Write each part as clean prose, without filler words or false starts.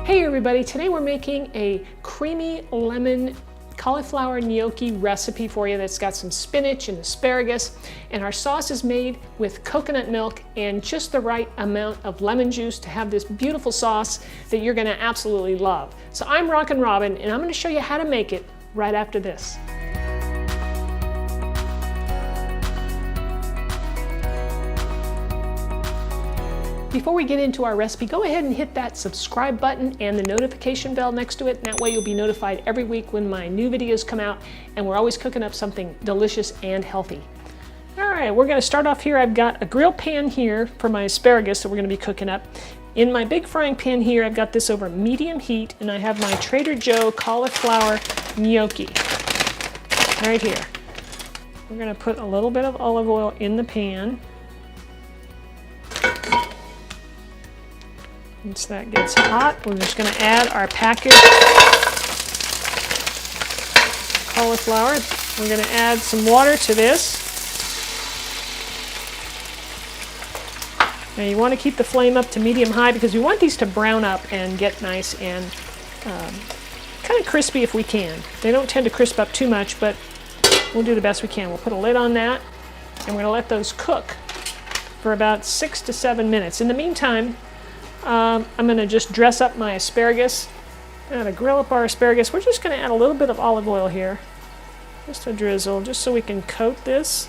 Hey everybody, today we're making a creamy lemon cauliflower gnocchi recipe for you that's got some spinach and asparagus, and our sauce is made with coconut milk and just the right amount of lemon juice to have this beautiful sauce that you're going to absolutely love. So I'm Rockin' Robin, and I'm going to show you how to make it right after this. Before we get into our recipe, go ahead and hit that subscribe button and the notification bell next to it. That way you'll be notified every week when my new videos come out, and we're always cooking up something delicious and healthy. All right, we're gonna start off here. I've got a grill pan here for my asparagus that we're gonna be cooking up. In my big frying pan here, I've got this over medium heat, and I have my Trader Joe cauliflower gnocchi right here. We're gonna put a little bit of olive oil in the pan. Once that gets hot, we're just going to add our packaged cauliflower. We're going to add some water to this. Now you want to keep the flame up to medium-high because we want these to brown up and get nice and kind of crispy if we can. They don't tend to crisp up too much, but we'll do the best we can. We'll put a lid on that, and we're going to let those cook for about 6 to 7 minutes. In the meantime, I'm going to just dress up my asparagus. Now to grill up our asparagus, we're just going to add a little bit of olive oil here. Just a drizzle, just so we can coat this.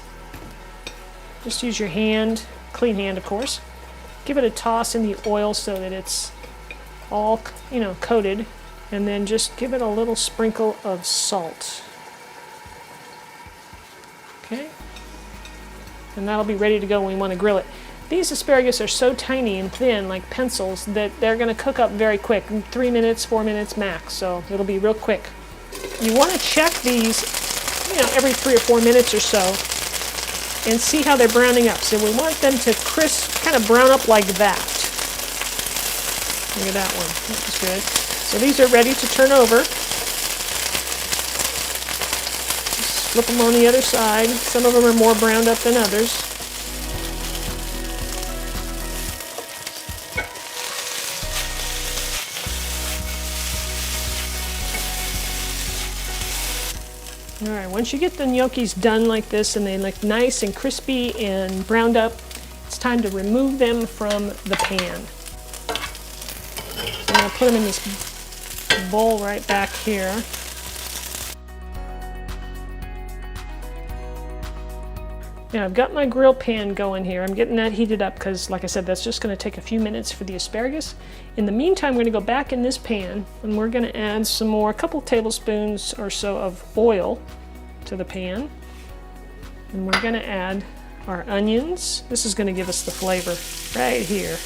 Just use your hand, clean hand of course. Give it a toss in the oil so that it's all, coated. And then just give it a little sprinkle of salt. Okay? And that'll be ready to go when we want to grill it. These asparagus are so tiny and thin, like pencils, that they're going to cook up very quick, in 3 minutes, 4 minutes max, so it'll be real quick. You want to check these, every 3 or 4 minutes or so, and see how they're browning up. So we want them to kind of brown up like that. Look at that one, that was good. So these are ready to turn over. Just flip them on the other side. Some of them are more browned up than others. All right, once you get the gnocchis done like this and they look nice and crispy and browned up, it's time to remove them from the pan. So I'm going to put them in this bowl right back here. Now I've got my grill pan going here. I'm getting that heated up because, like I said, that's just going to take a few minutes for the asparagus. In the meantime, we're going to go back in this pan and we're going to add some more, a couple tablespoons or so of oil to the pan. And we're going to add our onions. This is going to give us the flavor right here.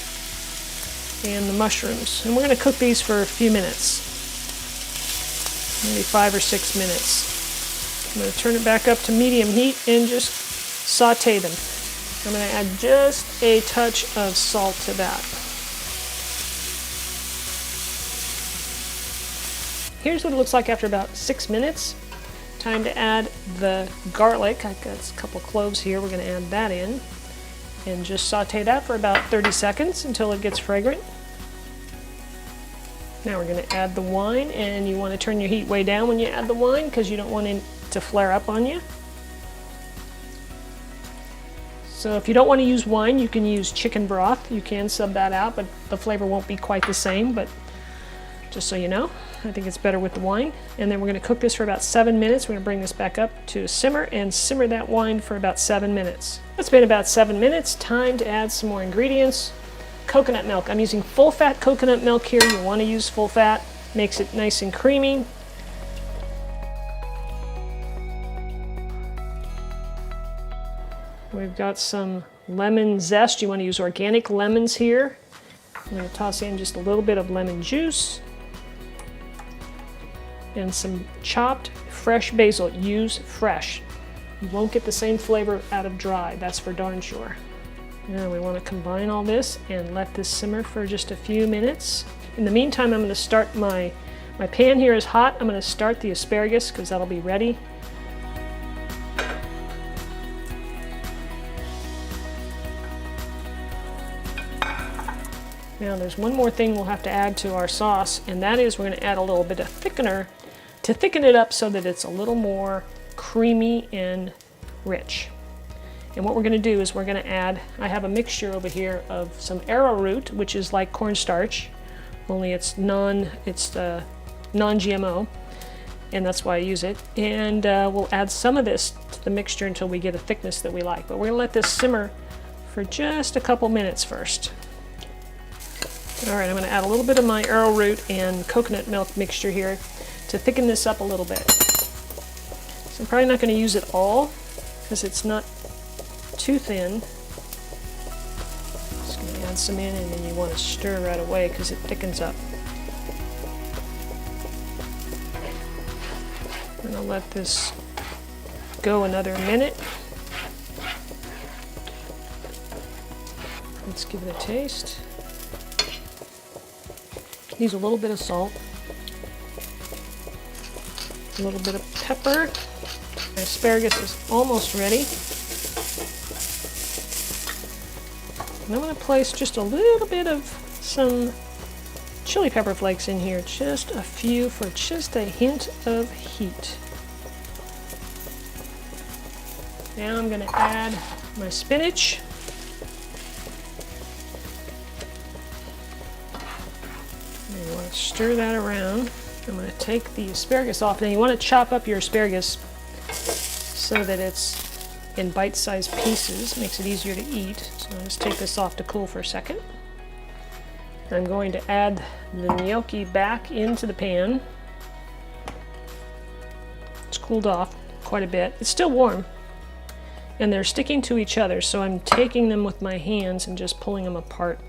And the mushrooms. And we're going to cook these for a few minutes. Maybe 5 or 6 minutes. I'm going to turn it back up to medium heat and just saute them. I'm going to add just a touch of salt to that. Here's what it looks like after about 6 minutes. Time to add the garlic. I've got a couple cloves here. We're going to add that in and just saute that for about 30 seconds until it gets fragrant. Now we're going to add the wine, and you want to turn your heat way down when you add the wine because you don't want it to flare up on you. So if you don't want to use wine, you can use chicken broth. You can sub that out, but the flavor won't be quite the same. But just so you know, I think it's better with the wine. And then we're going to cook this for about 7 minutes. We're going to bring this back up to a simmer and simmer that wine for about 7 minutes. It's been about 7 minutes. Time to add some more ingredients. Coconut milk. I'm using full fat coconut milk here. You want to use full fat. Makes it nice and creamy. We've got some lemon zest. You want to use organic lemons here. I'm going to toss in just a little bit of lemon juice and some chopped fresh basil. Use fresh. You won't get the same flavor out of dry, that's for darn sure. Now we want to combine all this and let this simmer for just a few minutes. In the meantime, I'm going to start my pan here is hot. I'm going to start the asparagus because that'll be ready. Now there's one more thing we'll have to add to our sauce, and that is we're going to add a little bit of thickener to thicken it up so that it's a little more creamy and rich. And what we're going to do is we're going to add, I have a mixture over here of some arrowroot, which is like cornstarch, only it's non-GMO, and that's why I use it. And we'll add some of this to the mixture until we get a thickness that we like. But we're going to let this simmer for just a couple minutes first. All right, I'm going to add a little bit of my arrowroot and coconut milk mixture here to thicken this up a little bit. So I'm probably not going to use it all because it's not too thin. Just going to add some in, and then you want to stir right away because it thickens up. I'm going to let this go another minute. Let's give it a taste. Use a little bit of salt, a little bit of pepper. My asparagus is almost ready. And I'm going to place just a little bit of some chili pepper flakes in here, just a few for just a hint of heat. Now I'm going to add my spinach. And you want to stir that around. I'm going to take the asparagus off. Now you want to chop up your asparagus so that it's in bite-sized pieces. Makes it easier to eat. So I'll just take this off to cool for a second. I'm going to add the gnocchi back into the pan. It's cooled off quite a bit. It's still warm, and they're sticking to each other, so I'm taking them with my hands and just pulling them apart.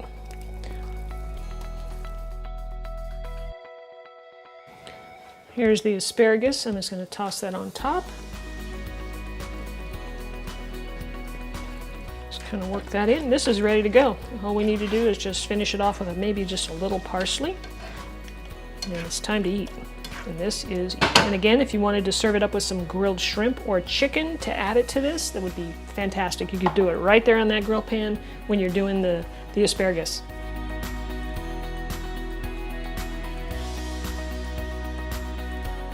Here's the asparagus. I'm just going to toss that on top. Just kind of work that in. This is ready to go. All we need to do is just finish it off with maybe just a little parsley. And it's time to eat. And this is, and again, if you wanted to serve it up with some grilled shrimp or chicken to add it to this, that would be fantastic. You could do it right there on that grill pan when you're doing the asparagus.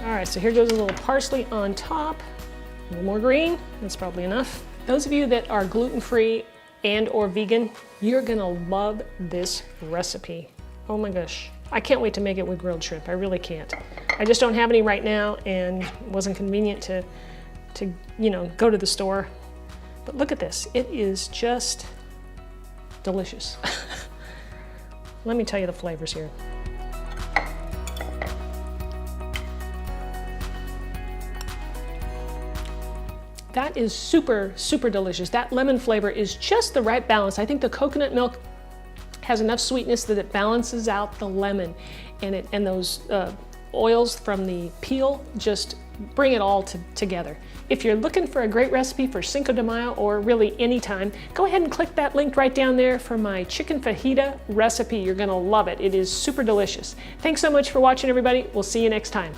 All right, so here goes a little parsley on top. A little more green, that's probably enough. Those of you that are gluten-free and or vegan, you're gonna love this recipe. Oh my gosh. I can't wait to make it with grilled shrimp. I really can't. I just don't have any right now, and it wasn't convenient to go to the store. But look at this. It is just delicious. Let me tell you the flavors here. That is super, super delicious. That lemon flavor is just the right balance. I think the coconut milk has enough sweetness that it balances out the lemon, and those oils from the peel just bring it all together. If you're looking for a great recipe for Cinco de Mayo or really any time, go ahead and click that link right down there for my chicken fajita recipe. You're gonna love it. It is super delicious. Thanks so much for watching, everybody. We'll see you next time.